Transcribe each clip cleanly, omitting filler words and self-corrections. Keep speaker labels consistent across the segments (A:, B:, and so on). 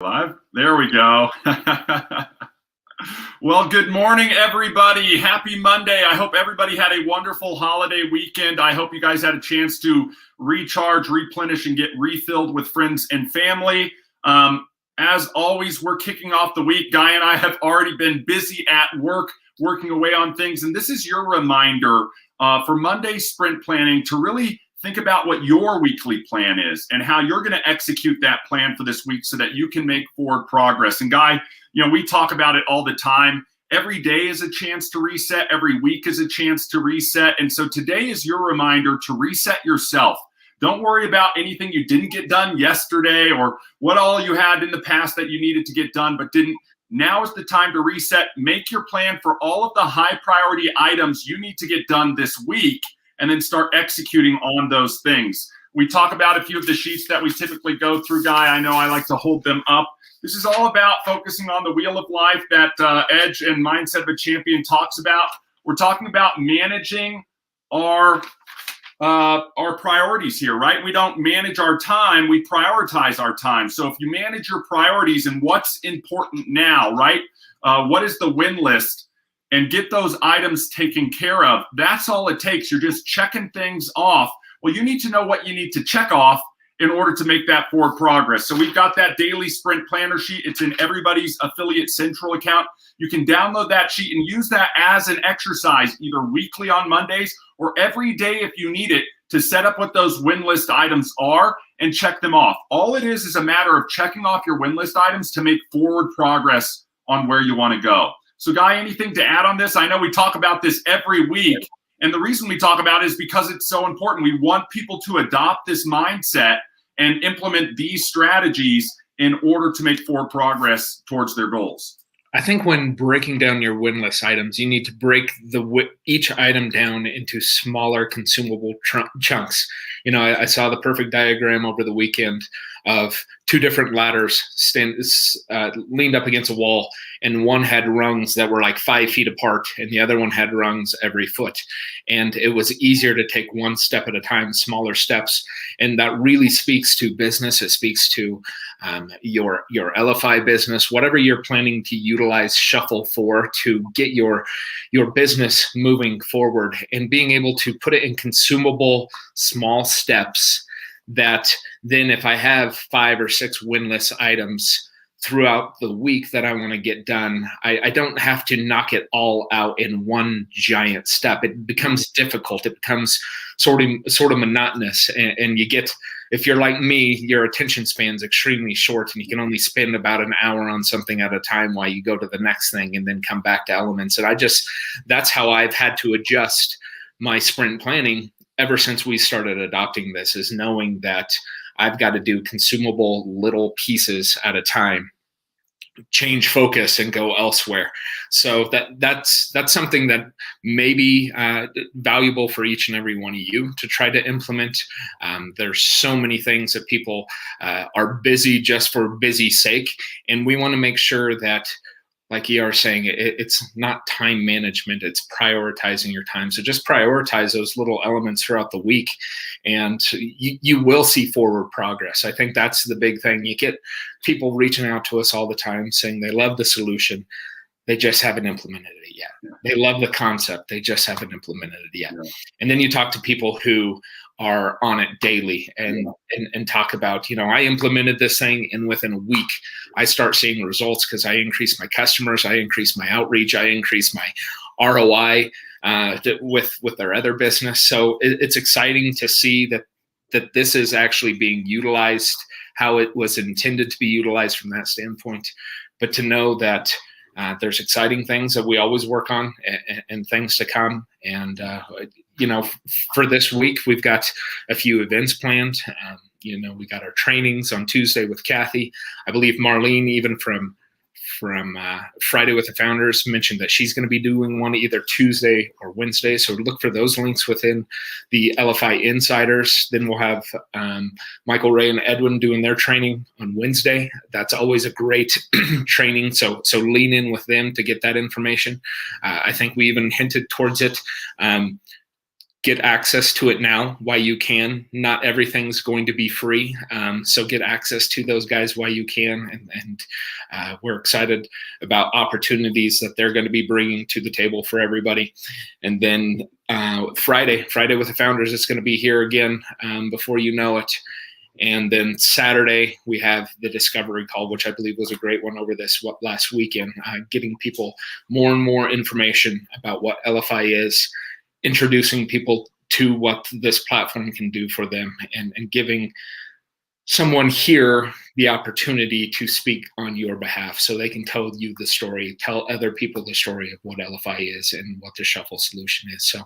A: Live. There we go. Well, good morning, everybody. Happy Monday. I hope everybody had a wonderful holiday weekend. I hope you guys had a chance to recharge, replenish, and get refilled with friends and family. As always, we're kicking off the week. Guy and I have already been busy at work, working away on things. And this is your reminder for Monday sprint planning to really think about what your weekly plan is and how you're going to execute that plan for this week so that you can make forward progress. And Guy, we talk about it all the time. Every day is a chance to reset. Every week is a chance to reset. And so today is your reminder to reset yourself. Don't worry about anything you didn't get done yesterday or what all you had in the past that you needed to get done but didn't. Now is the time to reset. Make your plan for all of the high priority items you need to get done this week, and then start executing on those things. We talk about a few of the sheets that we typically go through, Guy. I know I like to hold them up. This is all about focusing on the wheel of life that Edge and Mindset of a Champion talks about. We're talking about managing our priorities here, right? We don't manage our time, we prioritize our time. So if you manage your priorities and what's important now, right? What is the win list? And get those items taken care of. That's all it takes. You're just checking things off. Well, you need to know what you need to check off in order to make that forward progress. So we've got that daily sprint planner sheet. It's in everybody's Affiliate Central account. You can download that sheet and use that as an exercise, either weekly on Mondays or every day if you need it, to set up what those win list items are and check them off. All it is a matter of checking off your win list items to make forward progress on where you want to go. So Guy, anything to add on this? I know we talk about this every week, and the reason we talk about it is because it's so important. We want people to adopt this mindset and implement these strategies in order to make forward progress towards their goals.
B: I think when breaking down your win list items, you need to break each item down into smaller consumable chunks. I saw the perfect diagram over the weekend of two different ladders leaned up against a wall, and one had rungs that were like 5 feet apart, and the other one had rungs every foot. And it was easier to take one step at a time, smaller steps. And that really speaks to business. It speaks to your Elify business, whatever you're planning to utilize Shuffle for to get your business moving forward, and being able to put it in consumable small steps that then if I have 5 or 6 win list items throughout the week that I want to get done, I don't have to knock it all out in one giant step. It becomes difficult. It becomes sort of monotonous. And you get, if you're like me, your attention span is extremely short, and you can only spend about an hour on something at a time while you go to the next thing and then come back to elements. And that's how I've had to adjust my sprint planning ever since we started adopting this, is knowing that I've got to do consumable little pieces at a time, change focus, and go elsewhere. So that's something that may be valuable for each and every one of you to try to implement. There's so many things that people are busy just for busy sake, and we want to make sure that, like you are saying, it's not time management, it's prioritizing your time. So just prioritize those little elements throughout the week, and you will see forward progress. I think that's the big thing. You get people reaching out to us all the time saying they love the solution, they just haven't implemented it yet. Yeah. They love the concept, they just haven't implemented it yet. Yeah. And then you talk to people who are on it daily and talk about, I implemented this thing, and within a week I start seeing results because I increase my customers, I increase my outreach, I increase my ROI with their other business. So it's exciting to see that this is actually being utilized how it was intended to be utilized from that standpoint, but to know that there's exciting things that we always work on and things to come. And, for this week, we've got a few events planned. We got our trainings on Tuesday with Kathy. I believe Marlene, even from Friday with the Founders, mentioned that she's going to be doing one either Tuesday or Wednesday. So look for those links within the Elify Insiders. Then we'll have Michael, Ray, and Edwin doing their training on Wednesday. That's always a great training. So lean in with them to get that information. I think we even hinted towards it. get access to it now while you can. Not everything's going to be free, so get access to those guys while you can, and we're excited about opportunities that they're going to be bringing to the table for everybody. And then Friday with the Founders, it's going to be here again before you know it. And then Saturday, we have the Discovery Call, which I believe was a great one over this last weekend, getting people more and more information about what Elify is, introducing people to what this platform can do for them, and giving someone here the opportunity to speak on your behalf so they can tell you the story, tell other people the story of what Elify is and what the Shuffle solution is. So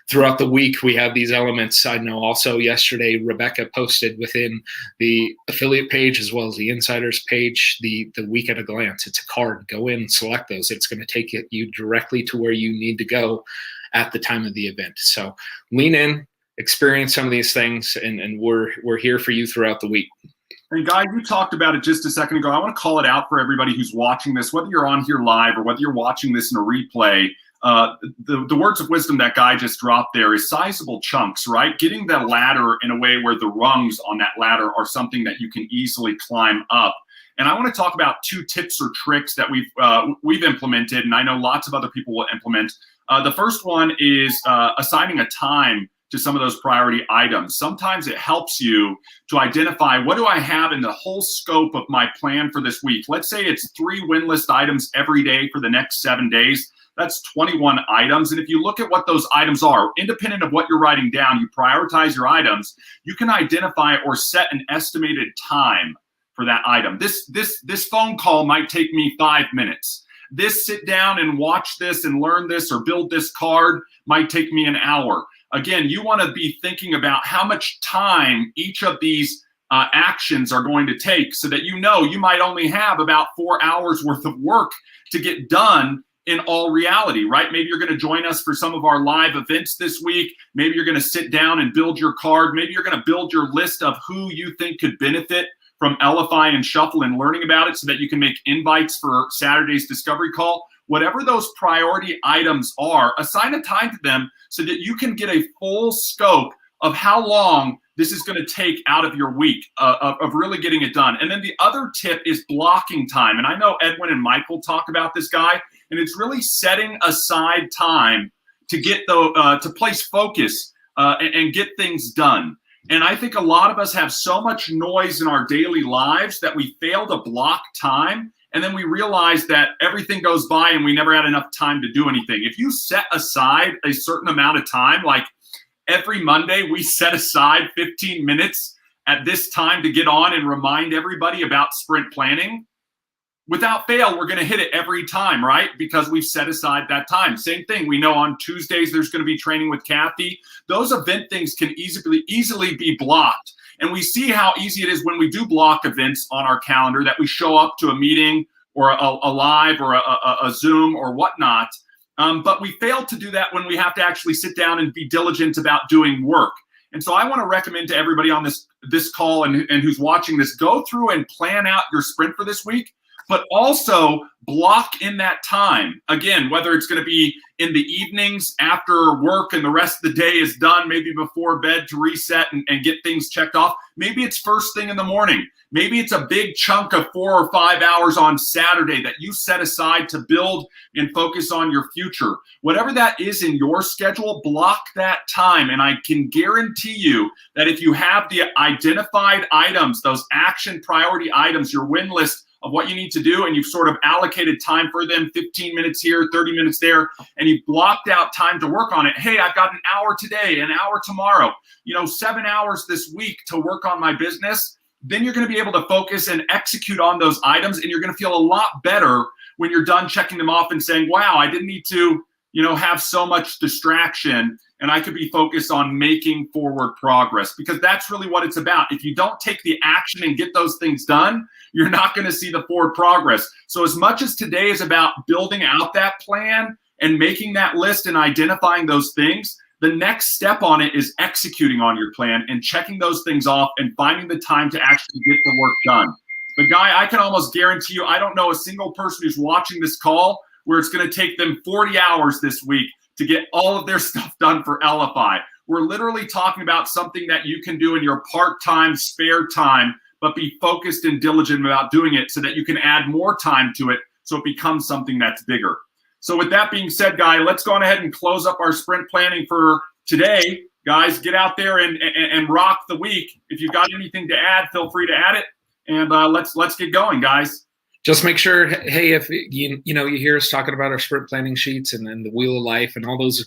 B: throughout the week, we have these elements. I know also yesterday, Rebecca posted within the affiliate page as well as the insiders page, the week at a glance. It's a card. Go in, select those. It's going to take you directly to where you need to go at the time of the event. So lean in, experience some of these things, and we're here for you throughout the week.
A: And Guy, you talked about it just a second ago. I want to call it out for everybody who's watching this, whether you're on here live or whether you're watching this in a replay. The words of wisdom that Guy just dropped there is sizable chunks, right? Getting the ladder in a way where the rungs on that ladder are something that you can easily climb up. And I want to talk about 2 tips or tricks that we've implemented, and I know lots of other people will implement. The first one is assigning a time to some of those priority items. Sometimes it helps you to identify, what do I have in the whole scope of my plan for this week? Let's say it's 3 win list items every day for the next 7 days. That's 21 items. And if you look at what those items are, independent of what you're writing down, you prioritize your items, you can identify or set an estimated time for that item. This phone call might take me 5 minutes. This sit down and watch this and learn this or build this card might take me an hour. Again, you want to be thinking about how much time each of these actions are going to take, so that you know you might only have about 4 hours worth of work to get done in all reality, right? Maybe you're going to join us for some of our live events this week. Maybe you're going to sit down and build your card. Maybe you're going to build your list of who you think could benefit from Elify and Shuffle and learning about it so that you can make invites for Saturday's Discovery Call. Whatever those priority items are, assign a time to them so that you can get a full scope of how long this is going to take out of your week of really getting it done. And then the other tip is blocking time. And I know Edwin and Michael talk about this, Guy, and it's really setting aside time to get to place focus and get things done. And I think a lot of us have so much noise in our daily lives that we fail to block time. And then we realize that everything goes by and we never had enough time to do anything. If you set aside a certain amount of time, like every Monday, we set aside 15 minutes at this time to get on and remind everybody about sprint planning. Without fail, we're going to hit it every time, right? Because we've set aside that time. Same thing. We know on Tuesdays, there's going to be training with Kathy. Those event things can easily be blocked. And we see how easy it is when we do block events on our calendar that we show up to a meeting or a live or a Zoom or whatnot. But we fail to do that when we have to actually sit down and be diligent about doing work. And so I want to recommend to everybody on this call and who's watching this, go through and plan out your sprint for this week, but also block in that time. Again, whether it's going to be in the evenings after work and the rest of the day is done, maybe before bed to reset and get things checked off. Maybe it's first thing in the morning. Maybe it's a big chunk of 4 or 5 hours on Saturday that you set aside to build and focus on your future. Whatever that is in your schedule, block that time. And I can guarantee you that if you have the identified items, those action priority items, your win list of what you need to do, and you've sort of allocated time for them, 15 minutes here, 30 minutes there, and you've blocked out time to work on it. Hey, I've got an hour today, an hour tomorrow, 7 hours this week to work on my business. Then you're going to be able to focus and execute on those items, and you're going to feel a lot better when you're done checking them off and saying, wow, I didn't need to, have so much distraction, and I could be focused on making forward progress, because that's really what it's about. If you don't take the action and get those things done, you're not going to see the forward progress. So as much as today is about building out that plan and making that list and identifying those things, the next step on it is executing on your plan and checking those things off and finding the time to actually get the work done. But Guy, I can almost guarantee you, I don't know a single person who's watching this call where it's going to take them 40 hours this week to get all of their stuff done for Elify. We're literally talking about something that you can do in your part-time spare time, but be focused and diligent about doing it so that you can add more time to it so it becomes something that's bigger. So with that being said, Guy, let's go on ahead and close up our sprint planning for today. Guys, get out there and rock the week. If you've got anything to add, feel free to add it. And let's get going, guys.
B: Just make sure, hey, if you hear us talking about our sprint planning sheets and then the Wheel of Life and all those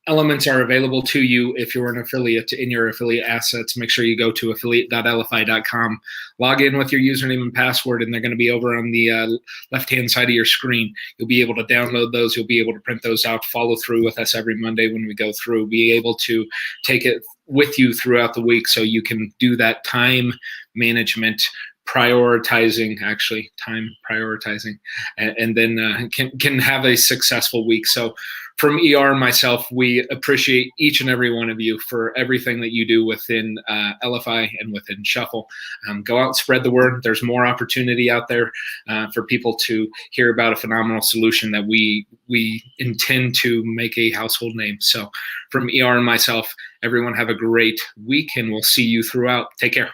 B: elements are available to you if you're an affiliate in your affiliate assets. Make sure you go to affiliate.elify.com, log in with your username and password, and they're going to be over on the left-hand side of your screen. You'll be able to download those. You'll be able to print those out, follow through with us every Monday when we go through, be able to take it with you throughout the week so you can do that time management, prioritizing, and then can have a successful week. So from ER and myself, we appreciate each and every one of you for everything that you do within Elify and within Shuffle. Go out and spread the word. There's more opportunity out there for people to hear about a phenomenal solution that we intend to make a household name. So from ER and myself, everyone have a great week, and we'll see you throughout. Take care.